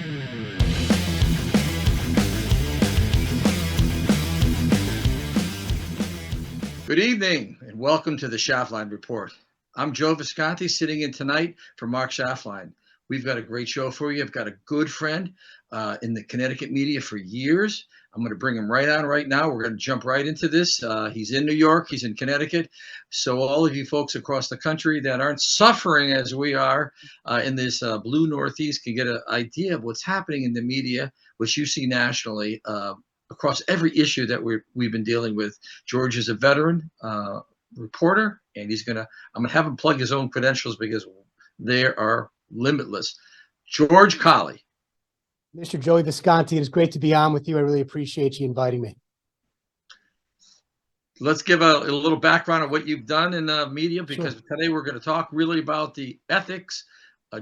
Good evening and welcome to the Schaftlein Report. I'm Joe Visconti sitting in tonight for Mark Schaftlein. We've got a great show for you. I've got a good friend in the Connecticut media for years. I'm going to bring him right on right now. We're going to jump right into this. He's in New York. He's in Connecticut. So all of you folks across the country that aren't suffering as we are in this blue Northeast can get an idea of what's happening in the media, which you see nationally across every issue that we've been dealing with. George is a veteran reporter, and I'm gonna have him plug his own credentials because they are limitless. George Colli. Mr. Joey Visconti, it is great to be on with you. I really appreciate you inviting me. Let's give a little background of what you've done in media, because today we're going to talk really about the ethics,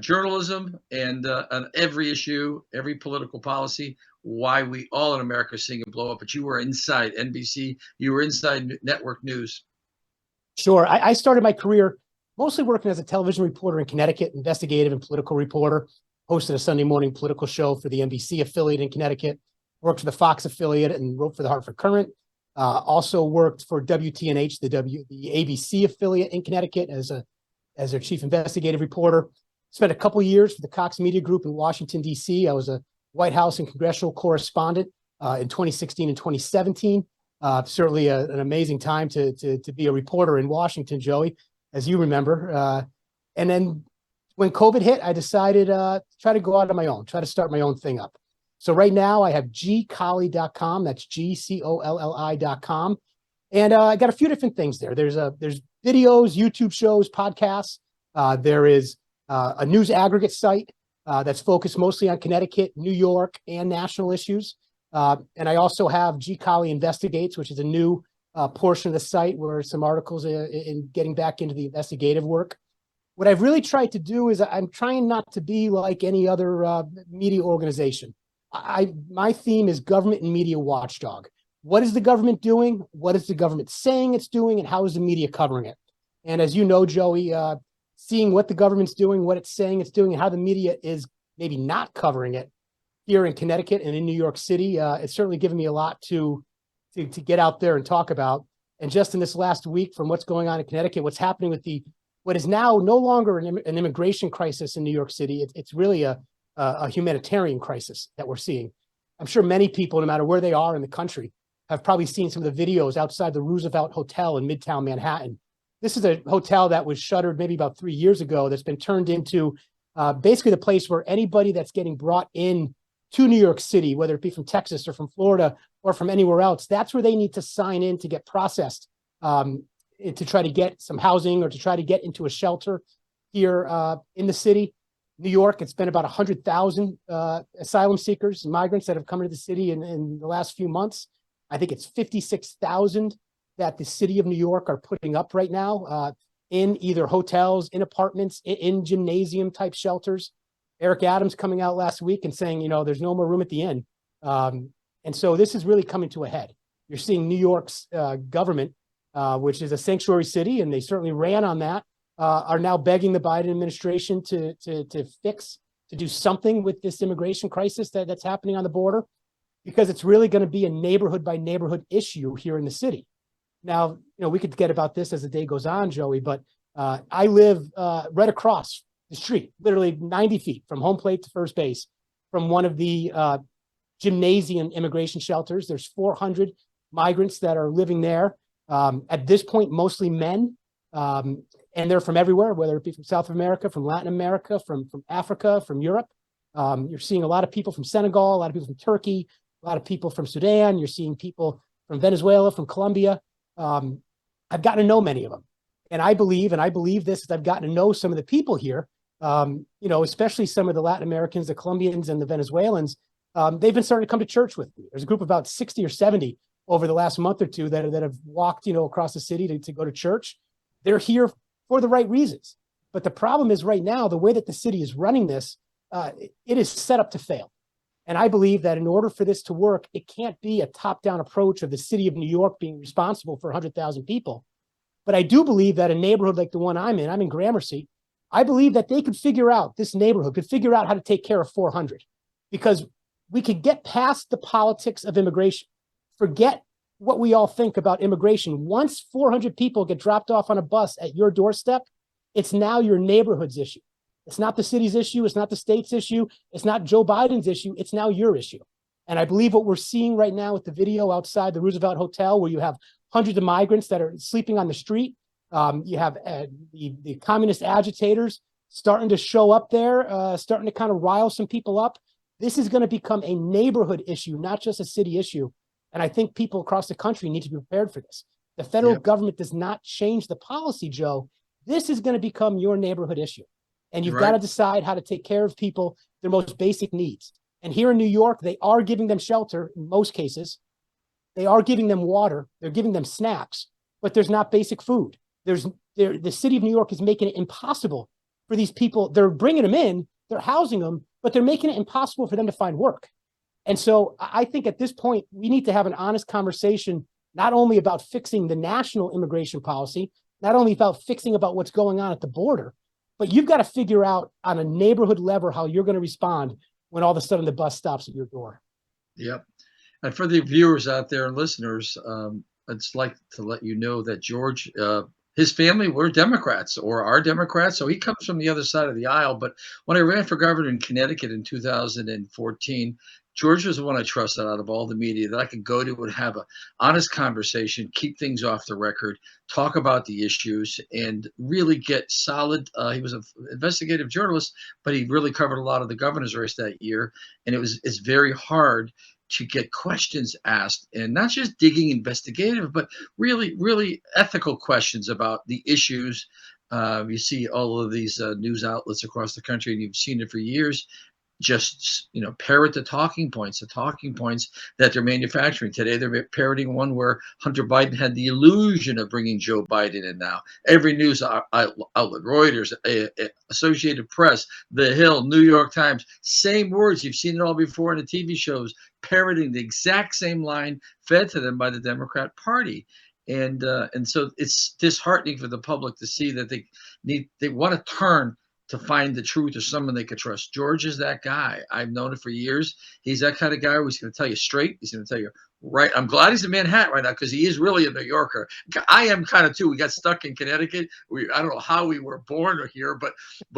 journalism, and on every issue, every political policy, why we all in America are seeing it blow up. But you were inside NBC, you were inside network news. Sure. I started my career mostly working as a television reporter in Connecticut, investigative and political reporter, hosted a Sunday morning political show for the NBC affiliate in Connecticut, worked for the Fox affiliate and wrote for the Hartford Courant. Also worked for WTNH, the ABC affiliate in Connecticut as their chief investigative reporter. Spent a couple years for the Cox Media Group in Washington, D.C. I was a White House and congressional correspondent in 2016 and 2017. Certainly an amazing time to be a reporter in Washington, Joey, as you remember. And then when COVID hit, I decided to try to go out on my own, try to start my own thing up. So right now I have gcolli.com. That's GCOLLI.com. And I got a few different things there. There's videos, YouTube shows, podcasts. There is a news aggregate site that's focused mostly on Connecticut, New York, and national issues. And I also have G. Colli Investigates, which is a new portion of the site where some articles in getting back into the investigative work. What I've really tried to do is I'm trying not to be like any other media organization. My theme is government and media watchdog. What is the government doing? What is the government saying it's doing? And how is the media covering it? And as you know, Joey, seeing what the government's doing, what it's saying it's doing, and how the media is maybe not covering it here in Connecticut and in New York City, it's certainly given me a lot to get out there and talk about. And just in this last week, from what's going on in Connecticut, what's happening with what is now no longer an immigration crisis in New York City, it's really a humanitarian crisis that we're seeing. I'm sure many people, no matter where they are in the country, have probably seen some of the videos outside the Roosevelt Hotel in Midtown Manhattan. This is a hotel that was shuttered maybe about 3 years ago that's been turned into basically the place where anybody that's getting brought in to New York City, whether it be from Texas or from Florida or from anywhere else, that's where they need to sign in to get processed, to try to get some housing or to try to get into a shelter here in the city. New York, it's been about 100,000 asylum seekers and migrants that have come into the city in the last few months. I think it's 56,000 that the city of New York are putting up right now in either hotels, in apartments, in gymnasium type shelters. Eric Adams coming out last week and saying, there's no more room at the inn. And so this is really coming to a head. You're seeing New York's government, which is a sanctuary city, and they certainly ran on that, are now begging the Biden administration to do something with this immigration crisis that's happening on the border, because it's really going to be a neighborhood by neighborhood issue here in the city. Now, we could get about this as the day goes on, Joey, but I live right across the street, literally 90 feet from home plate to first base, from one of the gymnasium immigration shelters. There's 400 migrants that are living there. At this point, mostly men, and they're from everywhere, whether it be from South America, from Latin America, from Africa, from Europe. You're seeing a lot of people from Senegal, a lot of people from Turkey, a lot of people from Sudan. You're seeing people from Venezuela, from Colombia. I've gotten to know many of them. And I believe this, as I've gotten to know some of the people here, especially some of the Latin Americans, the Colombians and the Venezuelans, they've been starting to come to church with me. There's a group of about 60 or 70 over the last month or two that have walked, across the city to go to church. They're here for the right reasons. But the problem is right now, the way that the city is running this, it is set up to fail. And I believe that in order for this to work, it can't be a top-down approach of the city of New York being responsible for 100,000 people. But I do believe that a neighborhood like the one I'm in Gramercy, I believe that they could figure out, this neighborhood could figure out how to take care of 400. because we could get past the politics of immigration, forget what we all think about immigration. Once 400 people get dropped off on a bus at your doorstep, it's now your neighborhood's issue. It's not the city's issue. It's not the state's issue. It's not Joe Biden's issue. It's now your issue. And I believe what we're seeing right now with the video outside the Roosevelt Hotel, where you have hundreds of migrants that are sleeping on the street. You have the communist agitators starting to show up there, starting to kind of rile some people up. This is going to become a neighborhood issue, not just a city issue. And I think people across the country need to be prepared for this. The federal government does not change the policy, Joe. This is going to become your neighborhood issue. And you've got to decide how to take care of people, their most basic needs. And here in New York, they are giving them shelter in most cases. They are giving them water. They're giving them snacks, but there's not basic food. The city of New York is making it impossible for these people. They're bringing them in, they're housing them, but they're making it impossible for them to find work. And so I think at this point, we need to have an honest conversation, not only about fixing the national immigration policy, not only about fixing about what's going on at the border, but you've got to figure out on a neighborhood level how you're going to respond when all of a sudden the bus stops at your door. Yep. And for the viewers out there and listeners, I'd just like to let you know that George, his family were Democrats or are Democrats. So he comes from the other side of the aisle. But when I ran for governor in Connecticut in 2014, George was the one I trusted out of all the media that I could go to and have an honest conversation, keep things off the record, talk about the issues, and really get solid. He was an investigative journalist, but he really covered a lot of the governor's race that year. And it's very hard to get questions asked, and not just digging investigative, but really, really ethical questions about the issues. You see all of these news outlets across the country, and you've seen it for years, just parrot the talking points that they're manufacturing. Today they're parroting one where Hunter Biden had the illusion of bringing Joe Biden in. Now every news outlet, Reuters, Associated Press, The Hill, New York Times, same words. You've seen it all before in the TV shows, parroting the exact same line fed to them by the Democrat Party. And so it's disheartening for the public to see that they want to turn to find the truth or someone they could trust. George is that guy. I've known it for years. He's that kind of guy who's going to tell you straight. He's going to tell you right. I'm glad he's in Manhattan right now because he is really a New Yorker. I am kind of too. We got stuck in Connecticut. I don't know how we were born here, but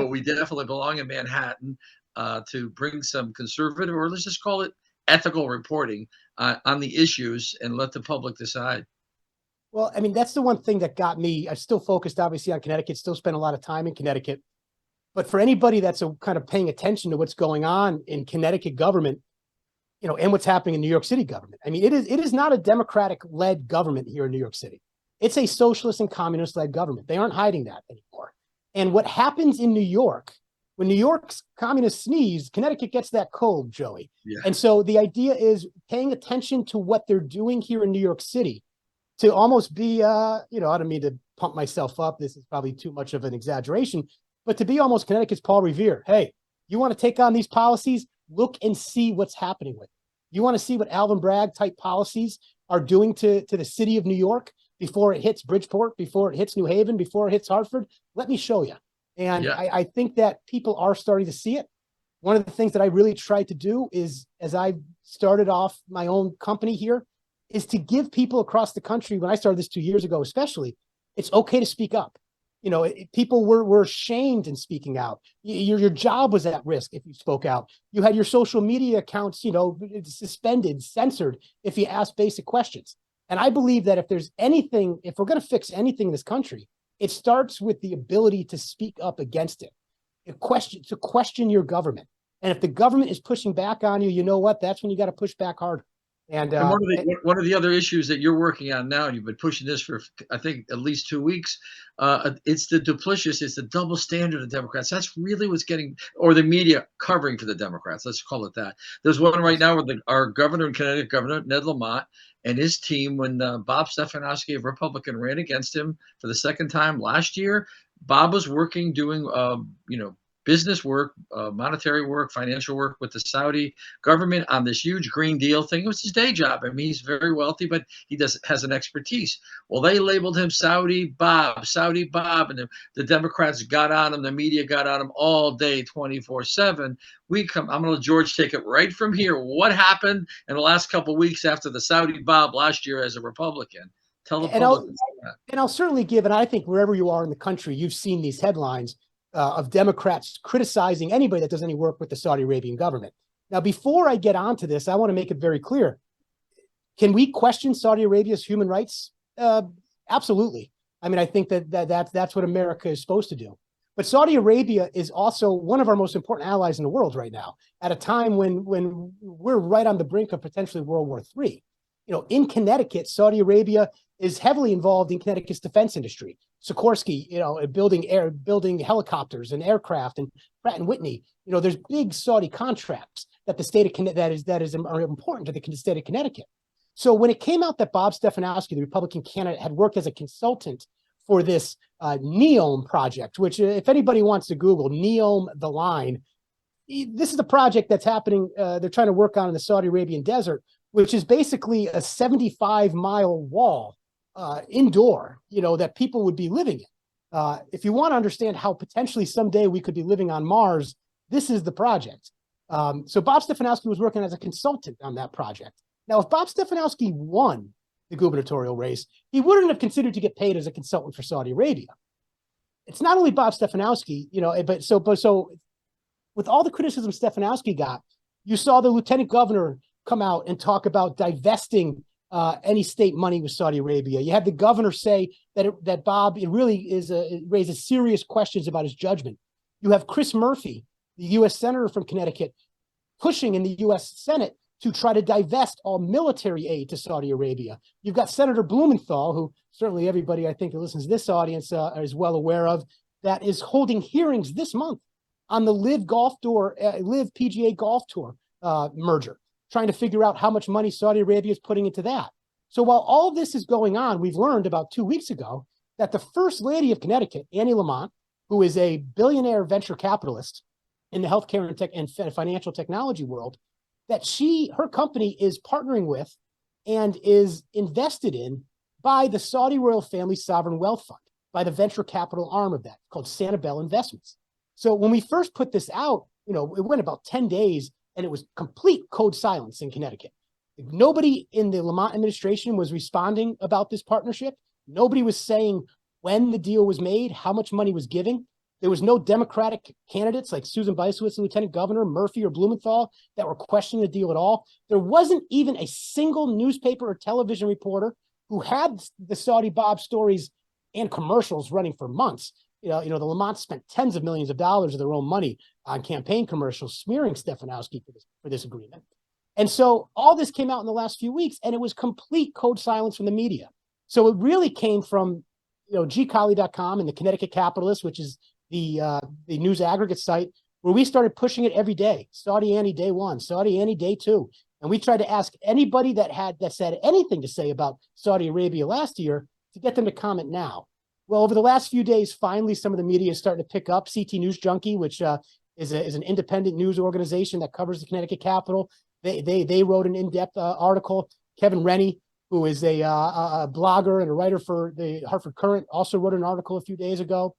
we definitely belong in Manhattan to bring some conservative, or let's just call it ethical reporting on the issues and let the public decide. Well, I mean, that's the one thing that got me. I still focused obviously on Connecticut, still spent a lot of time in Connecticut. But for anybody that's kind of paying attention to what's going on in Connecticut government, and what's happening in New York City government, I mean, it is not a Democratic-led government here in New York City. It's a socialist and communist-led government. They aren't hiding that anymore. And what happens in New York, when New York's communists sneeze, Connecticut gets that cold, Joey. Yeah. And so the idea is paying attention to what they're doing here in New York City to almost be, I don't mean to pump myself up. This is probably too much of an exaggeration. But to be almost Connecticut's Paul Revere, hey, you want to take on these policies? Look and see what's happening with it. You want to see what Alvin Bragg type policies are doing to the city of New York before it hits Bridgeport, before it hits New Haven, before it hits Hartford? Let me show you. And yeah. I think that people are starting to see it. One of the things that I really tried to do is, as I started off my own company here, is to give people across the country, when I started this 2 years ago especially, it's okay to speak up. People were shamed in speaking out. Your job was at risk if you spoke out. You had your social media accounts, suspended, censored if you asked basic questions. And I believe that if we're going to fix anything in this country, it starts with the ability to speak up against it, to question your government. And if the government is pushing back on you, you know what? That's when you got to push back harder. And one of the other issues that you're working on now, and you've been pushing this for, I think, at least 2 weeks, it's the duplicitous, it's the double standard of Democrats. That's really what's getting, or the media covering for the Democrats. Let's call it that. There's one right now with our governor in Connecticut, Governor Ned Lamont, and his team, when Bob Stefanowski, a Republican, ran against him for the second time last year. Bob was working, doing, business work, monetary work, financial work with the Saudi government on this huge Green Deal thing. It was his day job. I mean, he's very wealthy, but he has an expertise. Well, they labeled him Saudi Bob, and the Democrats got on him, the media got on him all day, 24/7. I'm going to let George take it right from here. What happened in the last couple of weeks after the Saudi Bob last year as a Republican? Tell the public. I'll certainly give, and I think wherever you are in the country, you've seen these headlines of Democrats criticizing anybody that does any work with the Saudi Arabian government. Now, before I get onto this, I want to make it very clear. Can we question Saudi Arabia's human rights? Absolutely. I mean, I think that's what America is supposed to do. But Saudi Arabia is also one of our most important allies in the world right now, at a time when we're right on the brink of potentially World War III. In Connecticut, Saudi Arabia is heavily involved in Connecticut's defense industry. Sikorsky, building helicopters and aircraft, and Pratt and Whitney. There's big Saudi contracts that the state of that is important to the state of Connecticut. So when it came out that Bob Stefanowski, the Republican candidate, had worked as a consultant for this NEOM project, which if anybody wants to Google NEOM the line, this is a project that's happening. They're trying to work on in the Saudi Arabian desert, which is basically a 75-mile wall indoor, that people would be living in. If you want to understand how potentially someday we could be living on Mars, this is the project. So Bob Stefanowski was working as a consultant on that project. Now, if Bob Stefanowski won the gubernatorial race, he wouldn't have considered to get paid as a consultant for Saudi Arabia. It's not only Bob Stefanowski, but so with all the criticism Stefanowski got, you saw the lieutenant governor come out and talk about divesting any state money with Saudi Arabia. You had the governor say that Bob, it really raises serious questions about his judgment. You have Chris Murphy, the U.S. Senator from Connecticut, pushing in the U.S. Senate to try to divest all military aid to Saudi Arabia. You've got Senator Blumenthal, who certainly everybody I think that listens to this audience is well aware of, that is holding hearings this month on the Live PGA Golf Tour merger, trying to figure out how much money Saudi Arabia is putting into that. So while all of this is going on, we've learned about 2 weeks ago that the First Lady of Connecticut, Annie Lamont, who is a billionaire venture capitalist in the healthcare and financial technology world, that her company is partnering with and is invested in by the Saudi royal family sovereign wealth fund, by the venture capital arm of that, called Sanibel Investments. So when we first put this out, it went about 10 days and it was complete code silence in Connecticut. Nobody in the Lamont administration was responding about this partnership. Nobody was saying when the deal was made, how much money was given. There was no Democratic candidates like Susan Bysiewicz, the lieutenant governor, Murphy, or Blumenthal that were questioning the deal at all. There wasn't even a single newspaper or television reporter who had the Saudi Bob stories and commercials running for months. The Lamont spent tens of millions of dollars of their own money on campaign commercials smearing Stefanowski for this agreement. And so all this came out in the last few weeks, and it was complete code silence from the media. So it really came from gcolli.com and the Connecticut Capitalist, which is the news aggregate site, where we started pushing it every day. Saudi Annie day 1, Saudi Annie day 2. And we tried to ask anybody that said anything to say about Saudi Arabia last year to get them to comment now. Well, over the last few days, finally, some of the media is starting to pick up. CT News Junkie, which is an independent news organization that covers the Connecticut Capitol. They wrote an in-depth article. Kevin Rennie, who is a blogger and a writer for the Hartford Courant, also wrote an article a few days ago.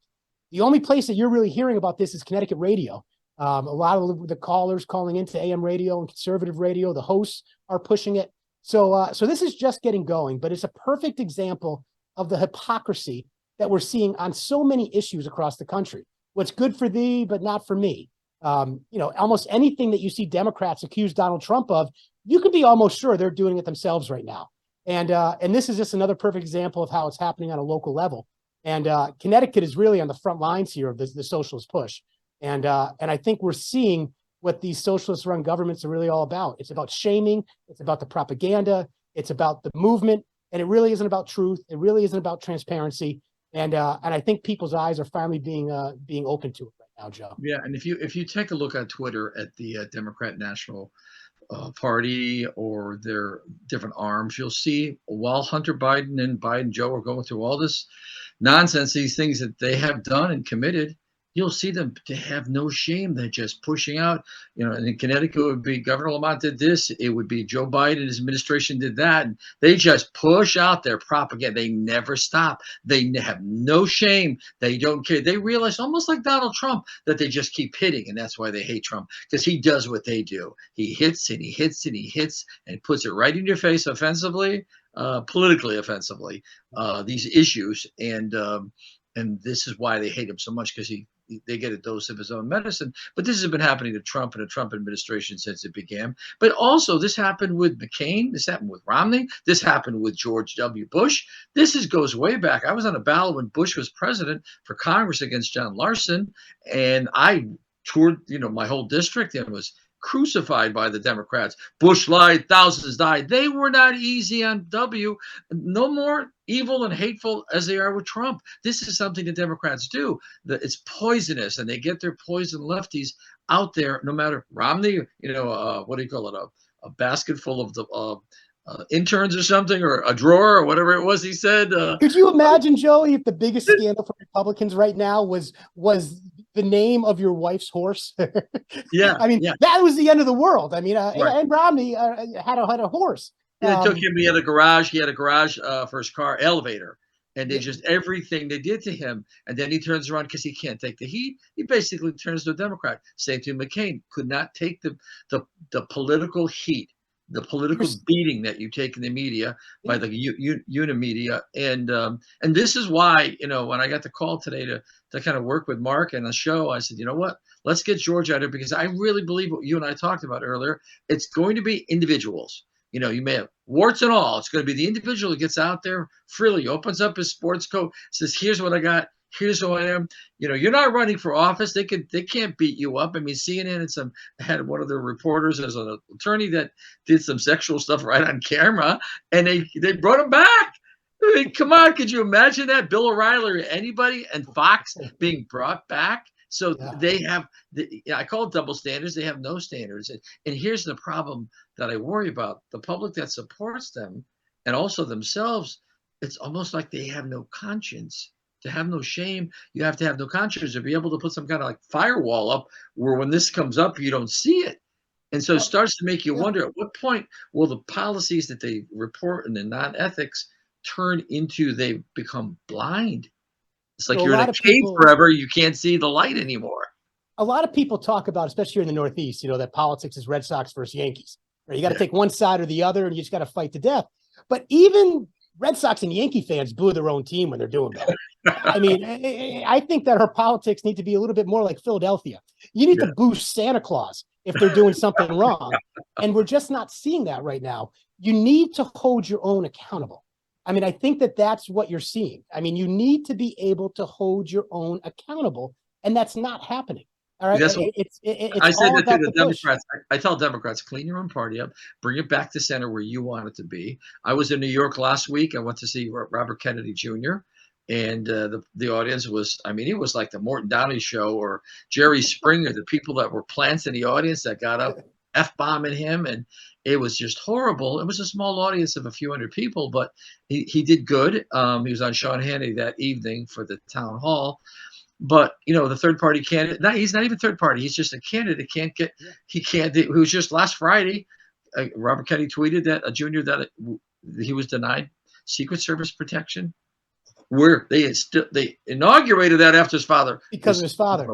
The only place that you're really hearing about this is Connecticut radio. A lot of the callers calling into AM radio and conservative radio, the hosts are pushing it. So this is just getting going, but it's a perfect example of the hypocrisy that we're seeing on so many issues across the country. What's good for thee, but not for me. Almost anything that you see Democrats accuse Donald Trump of, you can be almost sure they're doing it themselves right now. And this is just another perfect example of how it's happening on a local level. And Connecticut is really on the front lines here of the socialist push. And I think we're seeing what these socialist-run governments are really all about. It's about shaming. It's about the propaganda. It's about the movement. And it really isn't about truth. It really isn't about transparency. And I think people's eyes are finally being open to it right now, Joe. Yeah, and if you take a look on Twitter at the Democrat National Party or their different arms, you'll see while Hunter Biden and Biden Joe are going through all this nonsense, these things that they have done and committed, you'll see them to have no shame. They're just pushing out, and in Connecticut, it would be Governor Lamont did this. It would be Joe Biden, his administration did that. And they just push out their propaganda. They never stop. They have no shame. They don't care. They realize, almost like Donald Trump, that they just keep hitting. And that's why they hate Trump, because he does what they do. He hits and he hits and he hits and puts it right in your face offensively, politically offensively, these issues. And this is why they hate him so much, because they get a dose of his own medicine. But this has been happening to Trump and the Trump administration since it began. But also, this happened with McCain. This happened with Romney. This happened with George W. Bush. Goes way back. I was on a ballot when Bush was president for Congress against John Larson, and I toured, my whole district, and was crucified by the Democrats. Bush lied, thousands died. They were not easy on W. No more evil and hateful as they are with Trump. This is something the Democrats do. It's poisonous, and they get their poison lefties out there. No matter Romney, what do you call it? A basket full of the interns or something, or a drawer, or whatever it was he said. Could you imagine, Joey, if the biggest scandal for Republicans right now was the name of your wife's horse? Yeah. I mean, yeah. That was the end of the world. I mean, Right. And Romney had a horse. They took him. He had a garage for his car, elevator. And they just, everything they did to him. And then he turns around because he can't take the heat. He basically turns to a Democrat. Same thing, McCain could not take the political heat, the political beating that you take in the media by the unimedia. And this is why, when I got the call today to kind of work with Mark and the show, I said, you know what, let's get George out of it, because I really believe what you and I talked about earlier. It's going to be individuals. You may have warts and all. It's going to be the individual who gets out there freely, opens up his sports coat, says, here's what I got. Here's who I am. You're not running for office. They can't beat you up. I mean, CNN had one of their reporters as an attorney that did some sexual stuff right on camera, and they brought him back. I mean, come on, could you imagine that? Bill O'Reilly or anybody, and Fox being brought back? So they have, I call it double standards. They have no standards. And here's the problem that I worry about. The public that supports them, and also themselves, it's almost like they have no conscience. To have no shame, you have to have no conscience, to be able to put some kind of like firewall up where when this comes up, you don't see it. And so it starts to make you wonder, at what point will the policies that they report in the non-ethics turn into, they become blind? It's like you're in a cave forever. You can't see the light anymore. A lot of people talk about, especially here in the Northeast, that politics is Red Sox versus Yankees. Right? You got to take one side or the other, and you just got to fight to death. But even Red Sox and Yankee fans boo their own team when they're doing that. I mean, I think that our politics need to be a little bit more like Philadelphia. You need to boo Santa Claus if they're doing something wrong. And we're just not seeing that right now. You need to hold your own accountable. I mean, I think that that's what you're seeing. I mean, you need to be able to hold your own accountable, and that's not happening. All right. That's I said that to the Democrats. I tell Democrats, clean your own party up, bring it back to center where you want it to be. I was in New York last week. I went to see Robert Kennedy Jr. And the audience was, I mean, it was like the Morton Downey show or Jerry Springer, the people that were plants in the audience that got up F-bombing him. And it was just horrible. It was a small audience of a few hundred people, but he did good. He was on Sean Hannity that evening for the town hall. But, the third party candidate, he's not even third party. He's just a candidate. He was just last Friday. Robert Kennedy tweeted that a junior that he was denied Secret Service protection. Where they inaugurated that after his father. Because of his father.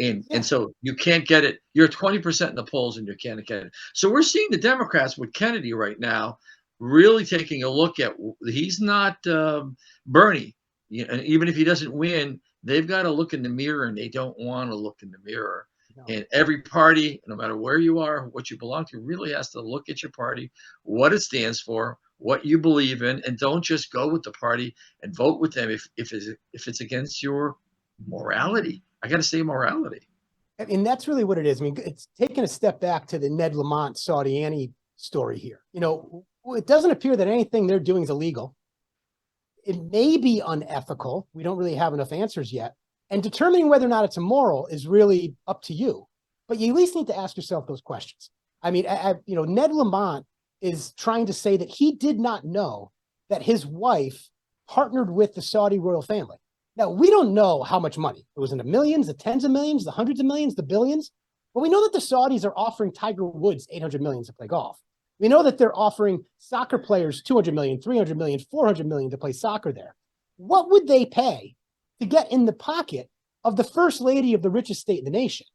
And so you can't get it. You're 20% in the polls and you can't get it. So we're seeing the Democrats with Kennedy right now really taking a look at, he's not Bernie. And even if he doesn't win, they've got to look in the mirror, and they don't want to look in the mirror. No. And every party, no matter where you are, what you belong to, really has to look at your party, what it stands for, what you believe in, and don't just go with the party and vote with them if it's against your morality. I got to say morality. And that's really what it is. I mean, it's taking a step back to the Ned Lamont Saudi Annie story here. It doesn't appear that anything they're doing is illegal. It may be unethical. We don't really have enough answers yet. And determining whether or not it's immoral is really up to you. But you at least need to ask yourself those questions. I mean, Ned Lamont is trying to say that he did not know that his wife partnered with the Saudi royal family. Now, we don't know how much money. It was in the millions, the tens of millions, the hundreds of millions, the billions. But we know that the Saudis are offering Tiger Woods $800 million to play golf. We know that they're offering soccer players $200 million, $300 million, $400 million to play soccer there. What would they pay to get in the pocket of the first lady of the richest state in the nation?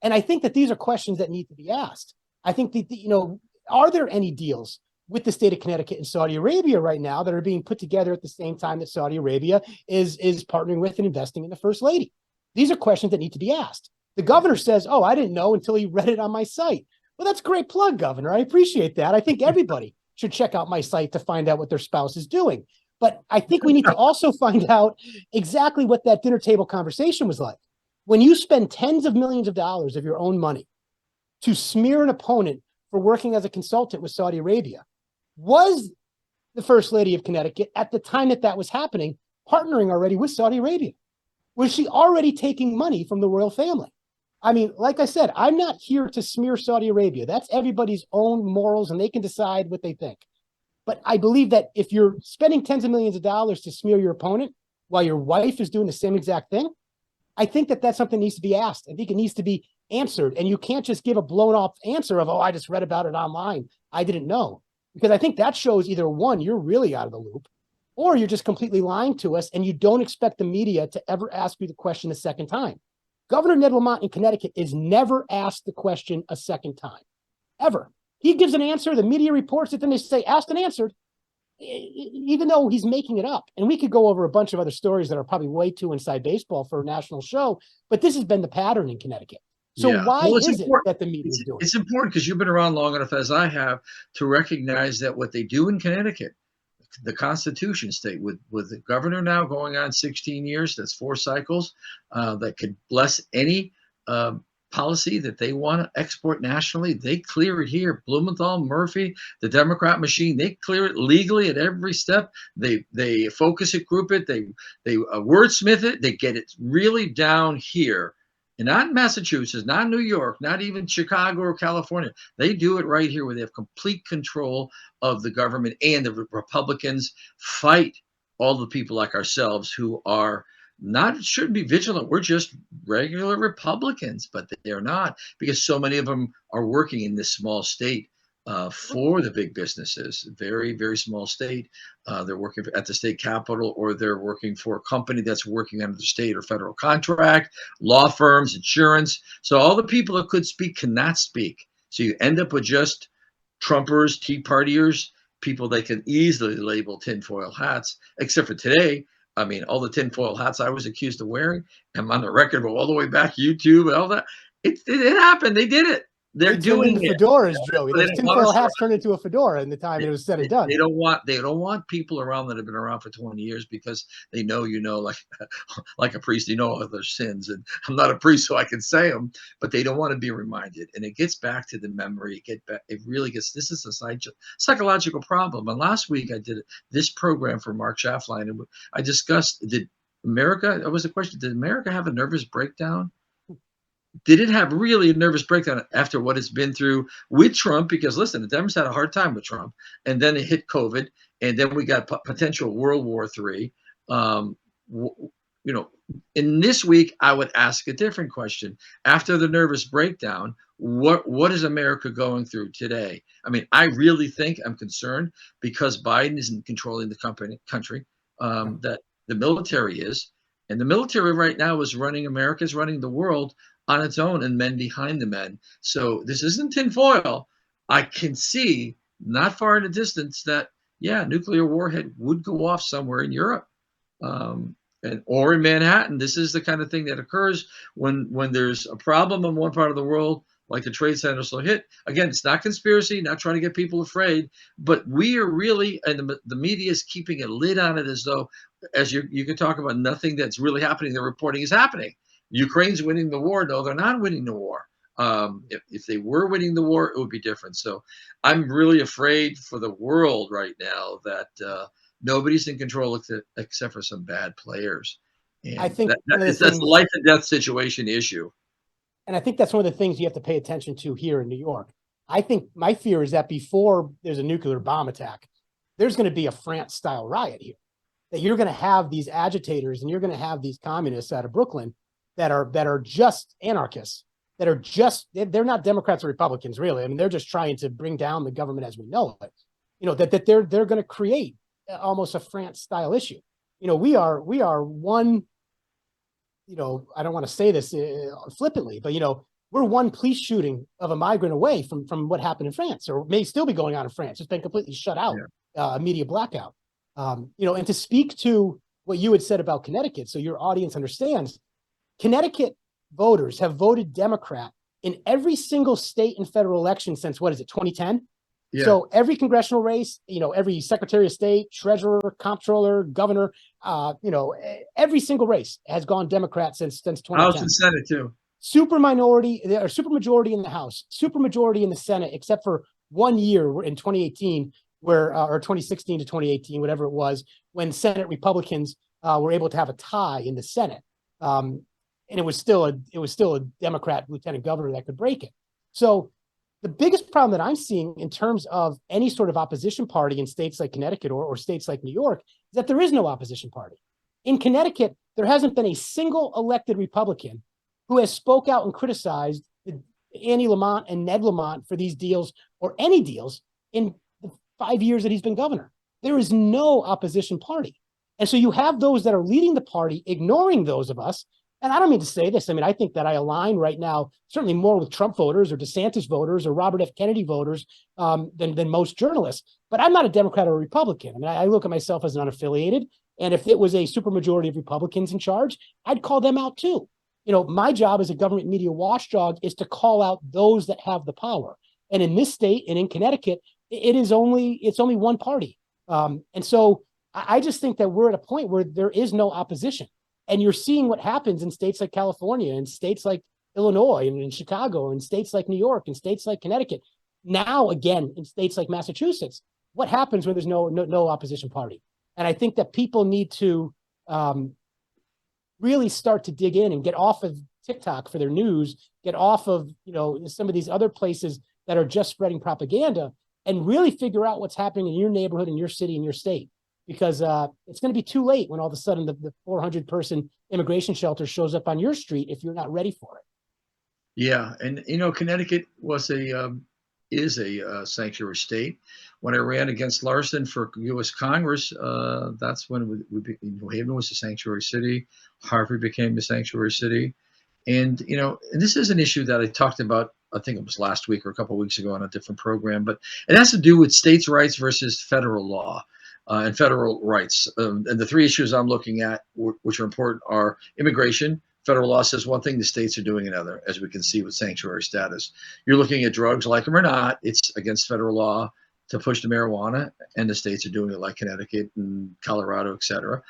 And I think that these are questions that need to be asked. I think that, are there any deals with the state of Connecticut and Saudi Arabia right now that are being put together at the same time that Saudi Arabia is partnering with and investing in the first lady? These are questions that need to be asked. The governor says, oh, I didn't know until he read it on my site. Well, that's a great plug, Governor. I appreciate that. I think everybody should check out my site to find out what their spouse is doing. But I think we need to also find out exactly what that dinner table conversation was like. When you spend tens of millions of dollars of your own money to smear an opponent for working as a consultant with Saudi Arabia, was the First Lady of Connecticut at the time that was happening partnering already with Saudi Arabia? Was she already taking money from the royal family? I mean, like I said, I'm not here to smear Saudi Arabia. That's everybody's own morals, and they can decide what they think. But I believe that if you're spending tens of millions of dollars to smear your opponent while your wife is doing the same exact thing, I think that that's something that needs to be asked. I think it needs to be answered. And you can't just give a blown off answer of, oh, I just read about it online, I didn't know. Because I think that shows either one, you're really out of the loop, or you're just completely lying to us and you don't expect the media to ever ask you the question a second time. Governor Ned Lamont in Connecticut is never asked the question a second time, ever. He gives an answer, the media reports it, then they say, asked and answered, even though he's making it up. And we could go over a bunch of other stories that are probably way too inside baseball for a national show, but this has been the pattern in Connecticut. So why is it that the media is doing it? It's important because you've been around long enough, as I have, to recognize that what they do in Connecticut, the Constitution state, with the governor now going on 16 years, that's 4 cycles, that could bless any policy that they want to export nationally. They clear it here. Blumenthal, Murphy, the Democrat machine, they clear it legally at every step. They focus it, group it, they wordsmith it, they get it really down here. And not in Massachusetts, not New York, not even Chicago or California. They do it right here where they have complete control of the government, and the Republicans fight all the people like ourselves who are not, shouldn't be vigilant. We're just regular Republicans, but they're not, because so many of them are working in this small state for the big businesses. Very, very small state. They're working at the state capitol, or they're working for a company that's working under the state or federal contract, law firms, insurance. So all the people that could speak cannot speak. So you end up with just Trumpers, Tea Partiers, people they can easily label tinfoil hats, except for today. I mean, all the tinfoil hats I was accused of wearing, I'm on the record all the way back, YouTube and all that. It happened. They did it. They're doing the fedoras, Joey. Those tinfoil hats turned into a fedora in the time it was said and done. They don't want people around that have been around for 20 years because they know, like a priest, all their sins. And I'm not a priest, so I can say them, but they don't want to be reminded. And it gets back to the memory. It really gets. This is a psychological problem. And last week I did this program for Mark Schaftlein, and I discussed, did America have a nervous breakdown? Did it have really a nervous breakdown after what it's been through with Trump? Because listen, the Democrats had a hard time with Trump, and then it hit COVID, and then we got potential World War III. In this week, I would ask a different question. After the nervous breakdown, what is America going through today? I mean, I really think, I'm concerned because Biden isn't controlling the country, that the military is, and the military right now is running America's running the world on its own, and men behind the men. So this isn't tinfoil. I can see not far in the distance that, nuclear warhead would go off somewhere in Europe, or in Manhattan. This is the kind of thing that occurs when there's a problem in one part of the world, like the Trade Center will hit. Again, it's not conspiracy, not trying to get people afraid, but we are really, and the media is keeping a lid on it as though, as you can talk about nothing that's really happening, the reporting is happening. Ukraine's winning the war. No, they're not winning the war. If they were winning the war, it would be different. So I'm really afraid for the world right now that nobody's in control except for some bad players. And I think that's a life and death situation issue. And I think that's one of the things you have to pay attention to here in New York. I think my fear is that before there's a nuclear bomb attack, there's going to be a France-style riot here. that you're going to have these agitators and you're going to have these communists out of Brooklyn that are just anarchists, that are just, they're not Democrats or Republicans, really. I mean, they're just trying to bring down the government as we know it. That they're going to create almost a France style issue. We are one, I don't want to say this flippantly, but we're one police shooting of a migrant away from what happened in France, or may still be going on in France. It's been completely shut out, a media blackout. And to speak to what you had said about Connecticut, so your audience understands, Connecticut voters have voted Democrat in every single state and federal election since, 2010? Yeah. So every congressional race, every Secretary of State, Treasurer, Comptroller, Governor, every single race has gone Democrat since 2010. House and Senate too. Super majority in the House, super majority in the Senate, except for 1 year in 2018, where or 2016 to 2018, whatever it was, when Senate Republicans were able to have a tie in the Senate, and it was still a Democrat lieutenant governor that could break it. So the biggest problem that I'm seeing in terms of any sort of opposition party in states like Connecticut or states like New York is that there is no opposition party. In Connecticut, there hasn't been a single elected Republican who has spoke out and criticized Annie Lamont and Ned Lamont for these deals or any deals in the 5 years that he's been governor. There is no opposition party. And so you have those that are leading the party, ignoring those of us. And I don't mean to say this. I mean, I think that I align right now, certainly more with Trump voters or DeSantis voters or Robert F. Kennedy voters than most journalists. But I'm not a Democrat or a Republican. I mean, I look at myself as an unaffiliated. And if it was a supermajority of Republicans in charge, I'd call them out too. My job as a government media watchdog is to call out those that have the power. And in this state and in Connecticut, it's only one party. And so I just think that we're at a point where there is no opposition. And you're seeing what happens in states like California and states like Illinois and in Chicago and states like New York and states like Connecticut. Now, again, in states like Massachusetts, what happens when there's no opposition party? And I think that people need to really start to dig in and get off of TikTok for their news, get off of some of these other places that are just spreading propaganda, and really figure out what's happening in your neighborhood, in your city, in your state. Because it's going to be too late when all of a sudden the 400-person immigration shelter shows up on your street if you're not ready for it. Yeah, and Connecticut is a sanctuary state. When I ran against Larson for U.S. Congress, that's when New Haven was a sanctuary city. Harvard became a sanctuary city, and and this is an issue that I talked about. I think it was last week or a couple of weeks ago on a different program, but it has to do with states' rights versus federal law. And federal rights. And the three issues I'm looking at, which are important, are immigration. Federal law says one thing, the states are doing another, as we can see with sanctuary status. You're looking at drugs, like them or not, it's against federal law to push the marijuana, and the states are doing it, like Connecticut and Colorado, et cetera.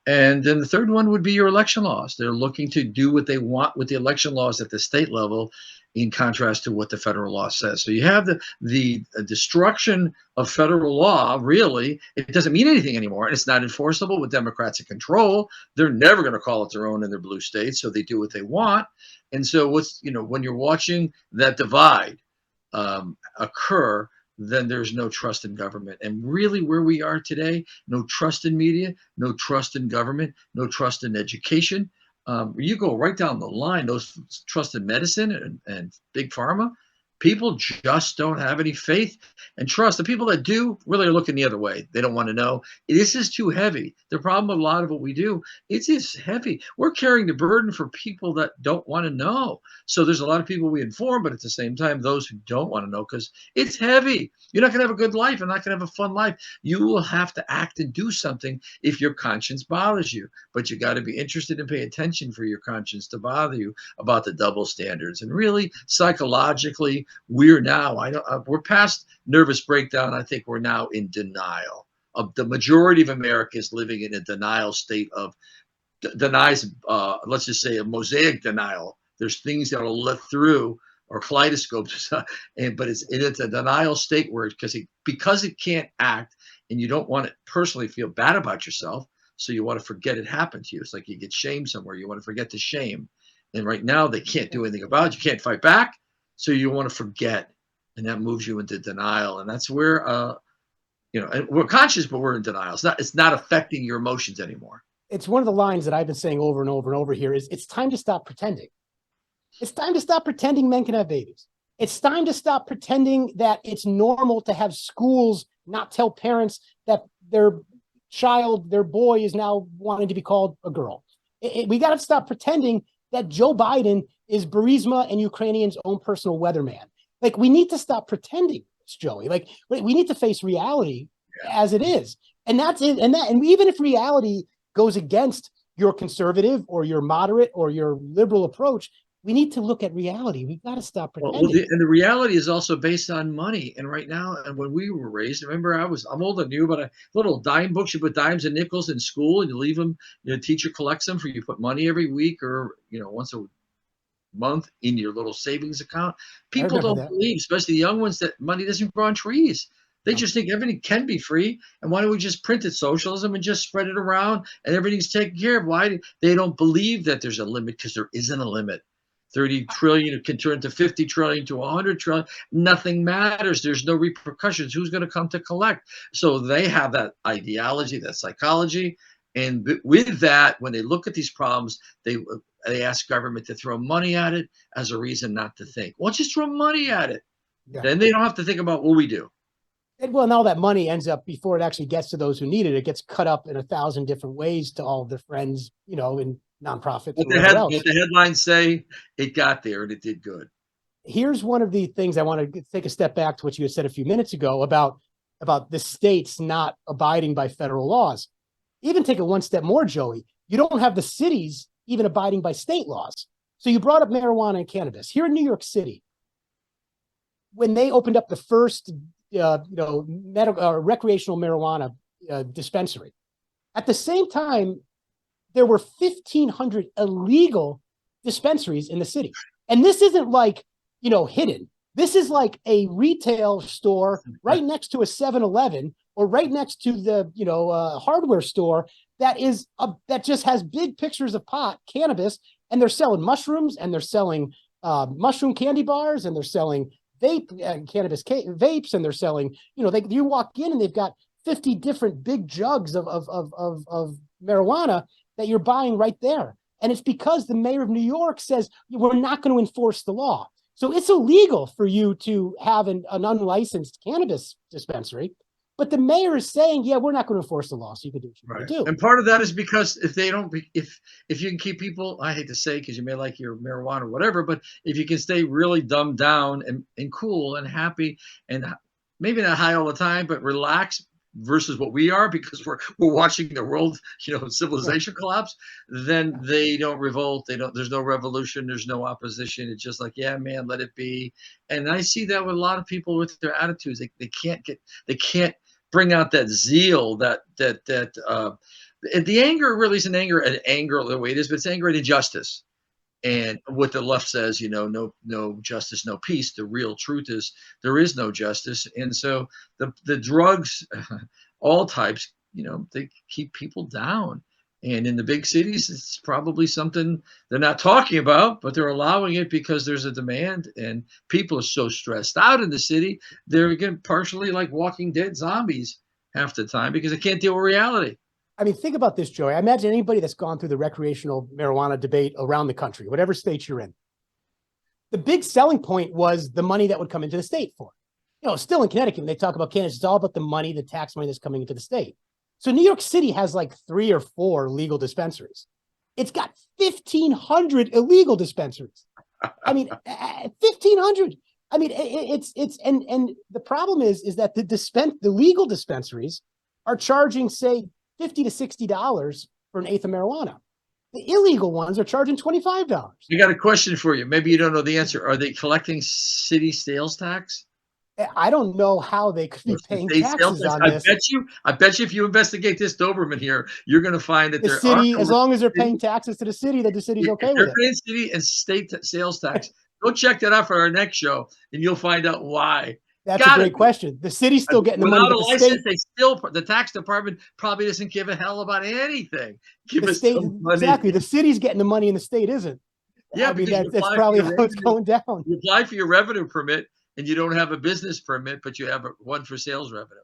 And then the third one would be your election laws. They're looking to do what they want with the election laws at the state level, in contrast to what the federal law says. So you have the destruction of federal law. Really, it doesn't mean anything anymore, and it's not enforceable with Democrats in control. They're never going to call it their own in their blue states, so they do what they want. And so when you're watching that divide occur, then there's no trust in government. And really where we are today, no trust in media, no trust in government, no trust in education. You go right down the line, those trust in medicine and big pharma, people just don't have any faith and trust. The people that do really are looking the other way. They don't want to know. This is too heavy. The problem with a lot of what we do, it is heavy. We're carrying the burden for people that don't want to know. So there's a lot of people we inform, but at the same time, those who don't want to know, because it's heavy. You're not going to have a good life. You're not going to have a fun life. You will have to act and do something if your conscience bothers you. But you got to be interested and pay attention for your conscience to bother you about the double standards. And really, psychologically, we're past nervous breakdown. I think we're now in denial. The majority of America is living in a denial state of denies. Let's just say a mosaic denial. There's things that are let through, or kaleidoscopes, but it's a denial state where because it can't act, and you don't want to personally feel bad about yourself, so you want to forget it happened to you. It's like you get shamed somewhere. You want to forget the shame, and right now they can't do anything about it. You can't fight back. So you want to forget, and that moves you into denial. And that's where and we're conscious, but we're in denial. It's not affecting your emotions anymore. It's one of the lines that I've been saying over and over and over here is it's time to stop pretending. It's time to stop pretending men can have babies. It's time to stop pretending that it's normal to have schools not tell parents that their boy is now wanting to be called a girl. We got to stop pretending that Joe Biden is Burisma and Ukrainian's own personal weatherman. Like, we need to stop pretending, Joey. Like, we need to face reality as it is. And that's it. And even if reality goes against your conservative or your moderate or your liberal approach, we need to look at reality. We've got to stop pretending. Well, and the reality is also based on money. And right now, and when we were raised, remember, I'm older than you, but little dime books, you put dimes and nickels in school and you leave them, teacher collects them you put money every week or, once a month in your little savings account. People don't believe, especially the young ones, that money doesn't grow on trees. They just think everything can be free. And why don't we just print it, socialism, and just spread it around and everything's taken care of? Why they don't believe that there's a limit? Because there isn't a limit. 30 trillion can turn to 50 trillion to 100 trillion. Nothing matters. There's no repercussions. Who's going to come to collect? So they have that ideology, that psychology. And with that, when they look at these problems, they ask government to throw money at it as a reason not to think. Well, just throw money at it. Yeah. Then they don't have to think about what we do. And all that money ends up, before it actually gets to those who need it, it gets cut up in 1,000 different ways to all of their friends, in nonprofits. But the headlines say it got there and it did good. Here's one of the things I want to take a step back to what you had said a few minutes ago about the states not abiding by federal laws. Even take it one step more, Joey. You don't have the cities even abiding by state laws. So you brought up marijuana and cannabis. Here in New York City, when they opened up the first recreational marijuana dispensary, at the same time, there were 1,500 illegal dispensaries in the city. And this isn't like, hidden. This is like a retail store right next to a 7-Eleven or right next to the, hardware store that just has big pictures of pot, cannabis, and they're selling mushrooms and they're selling mushroom candy bars and they're selling cannabis vapes and they're selling, you walk in and they've got 50 different big jugs of marijuana that you're buying right there. And it's because the mayor of New York says we're not going to enforce the law. So it's illegal for you to have an unlicensed cannabis dispensary, but the mayor is saying, yeah, we're not going to enforce the law, so you can do what you want to do. And part of that is because if you can keep people, I hate to say, because you may like your marijuana or whatever, but if you can stay really dumbed down and cool and happy and maybe not high all the time, but relaxed, versus what we are, because we're watching the world, civilization collapse, then they don't revolt. There's no revolution. There's no opposition. It's just like, yeah, man, let it be. And I see that with a lot of people with their attitudes. They can't bring out that zeal, that the anger really isn't anger the way it is, but it's anger at injustice. And what the left says, no justice, no peace. The real truth is there is no justice. And so the drugs, all types, they keep people down. And in the big cities, it's probably something they're not talking about, but they're allowing it because there's a demand. And people are so stressed out in the city, they're again partially like Walking Dead zombies half the time because they can't deal with reality. I mean, think about this, Joey. I imagine anybody that's gone through the recreational marijuana debate around the country, whatever state you're in, the big selling point was the money that would come into the state for. Still in Connecticut, when they talk about cannabis, it's all about the money, the tax money that's coming into the state. So New York City has like 3 or 4 legal dispensaries. It's got 1,500 illegal dispensaries. I mean, 1,500. I mean, and the problem is that the legal dispensaries are charging, say, $50 to $60 for an eighth of marijuana. The illegal ones are charging $25. I got a question for you. Maybe you don't know the answer. Are they collecting city sales tax? I don't know how they could be paying taxes on this. I bet you if you investigate this, Doberman here, you're going to find that the city, as long as they're paying taxes to the city, that the city's okay with it. They're paying city and state sales tax. Go check that out for our next show, and you'll find out why. That's a great question. The city's still getting the money. Without a license, the tax department probably doesn't give a hell about anything. The state, exactly. The city's getting the money and the state isn't. Yeah, I mean, that's probably how it's going down. You apply for your revenue permit and you don't have a business permit, but you have one for sales revenue.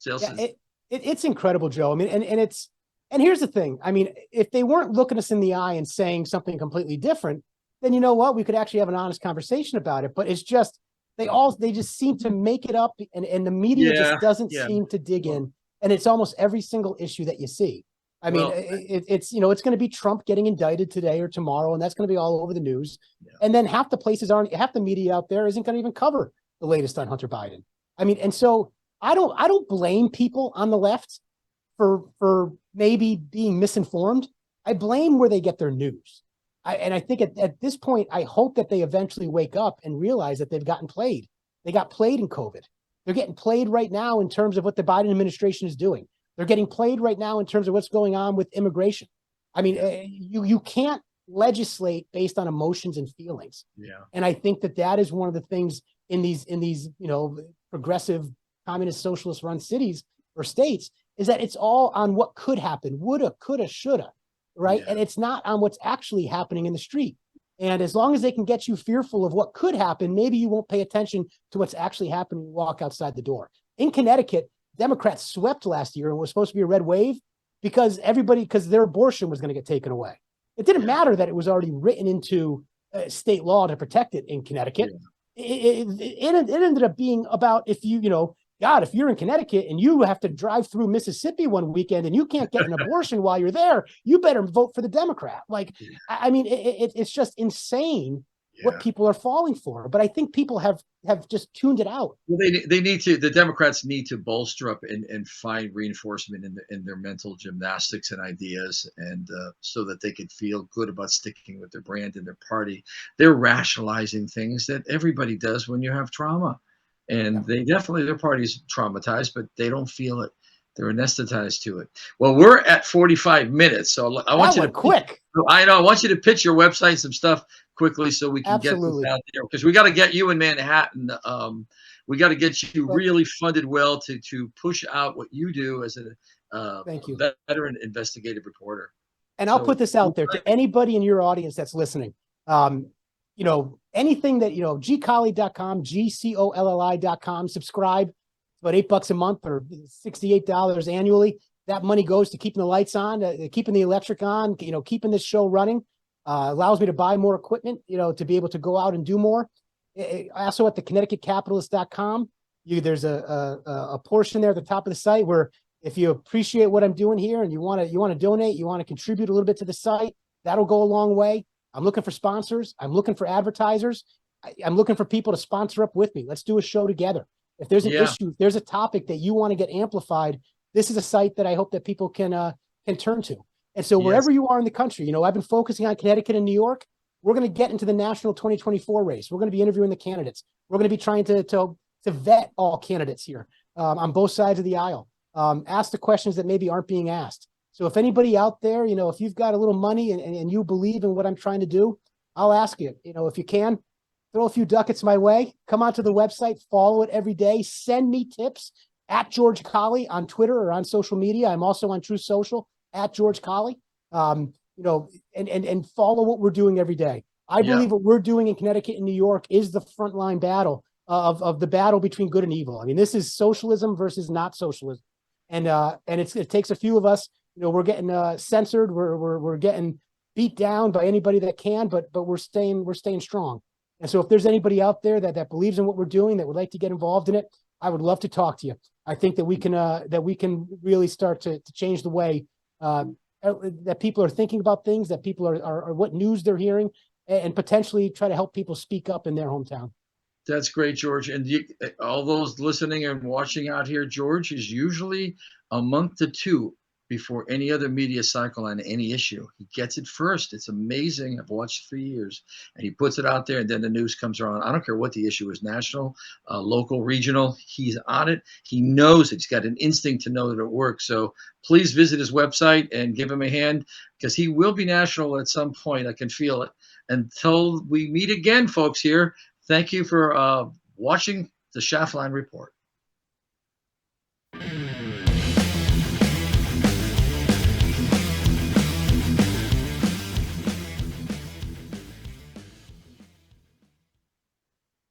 Sales Yeah, is, it's incredible, Joe. I mean, and here's the thing. I mean, if they weren't looking us in the eye and saying something completely different, then you know what? We could actually have an honest conversation about it. But it's just they just seem to make it up, and the media yeah, just doesn't yeah. seem to dig Well, in. And it's almost every single issue that you see. I mean, well, it's it's going to be Trump getting indicted today or tomorrow, and that's going to be all over the news. yeah, And then half the media out there isn't going to even cover the latest on Hunter Biden. I mean, and so I don't blame people on the left for maybe being misinformed. I blame where they get their news. And I think at this point, I hope that they eventually wake up and realize that they've gotten played. They got played in COVID. They're getting played right now in terms of what the Biden administration is doing. They're getting played right now in terms of what's going on with immigration. I mean, you can't legislate based on emotions and feelings. yeah, And I think that is one of the things in these progressive communist socialist run cities or states is that it's all on what could happen, woulda, coulda, shoulda, right? yeah. And it's not on what's actually happening in the street. And as long as they can get you fearful of what could happen, maybe you won't pay attention to what's actually happening when you walk outside the door. In Connecticut, Democrats swept last year and was supposed to be a red wave because their abortion was going to get taken away. It didn't matter that it was already written into state law to protect it in Connecticut. Yeah. It ended up being about if God, if you're in Connecticut and you have to drive through Mississippi one weekend and you can't get an abortion while you're there, you better vote for the Democrat. Like, I mean, it's just insane what people are falling for. But I think people have just tuned it out. Well, they need to. The Democrats need to bolster up and find reinforcement in their mental gymnastics and ideas, and so that they could feel good about sticking with their brand and their party. They're rationalizing things that everybody does when you have trauma, and their party's traumatized, but they don't feel it. They're anesthetized to it. Well, we're at 45 minutes, so I want you to quick. I know. I want you to pitch your website, some stuff quickly, so we can get this out there, because we got to get you in Manhattan. We got to get you really funded well to push out what you do as a Thank you. veteran investigative reporter. And I'll put this out there to anybody in your audience that's listening. Anything that gcolli.com, GCOLLI.com, subscribe. It's about $8 a month or $68 annually. That money goes to keeping the lights on, keeping the electric on, keeping this show running. Allows me to buy more equipment, to be able to go out and do more. Also at the ConnecticutCapitalist.com, there's a portion there at the top of the site where if you appreciate what I'm doing here and you want to donate, you want to contribute a little bit to the site, that'll go a long way. I'm looking for sponsors. I'm looking for advertisers. I'm looking for people to sponsor up with me. Let's do a show together. If there's an issue, if there's a topic that you want to get amplified, this is a site that I hope that people can turn to. And so wherever you are in the country, I've been focusing on Connecticut and New York. We're going to get into the national 2024 race. We're going to be interviewing the candidates. We're going to be trying to vet all candidates here on both sides of the aisle. Ask the questions that maybe aren't being asked. So if anybody out there, if you've got a little money and you believe in what I'm trying to do, I'll ask you, if you can, throw a few ducats my way. Come onto the website, follow it every day. Send me tips at George Colli on Twitter or on social media. I'm also on Truth Social at George Colli. And follow what we're doing every day. I believe what we're doing in Connecticut and New York is the frontline battle of the battle between good and evil. I mean, this is socialism versus not socialism. And it takes a few of us. We're getting censored. We're getting beat down by anybody that can, but we're staying strong. And so if there's anybody out there that believes in what we're doing, that would like to get involved in it, I would love to talk to you. I think that we can really start to change the way that people are thinking about things, that people are what news they're hearing, and potentially try to help people speak up in their hometown. That's great, George. And all those listening and watching out here, George is usually a month to two before any other media cycle on any issue. He gets it first. It's amazing. I've watched for years. And he puts it out there, and then the news comes around. I don't care what the issue is, national, local, regional. He's on it. He knows it. He's got an instinct to know that it works. So please visit his website and give him a hand, because he will be national at some point. I can feel it. Until we meet again, folks, here, thank you for watching the Schaftlein Report.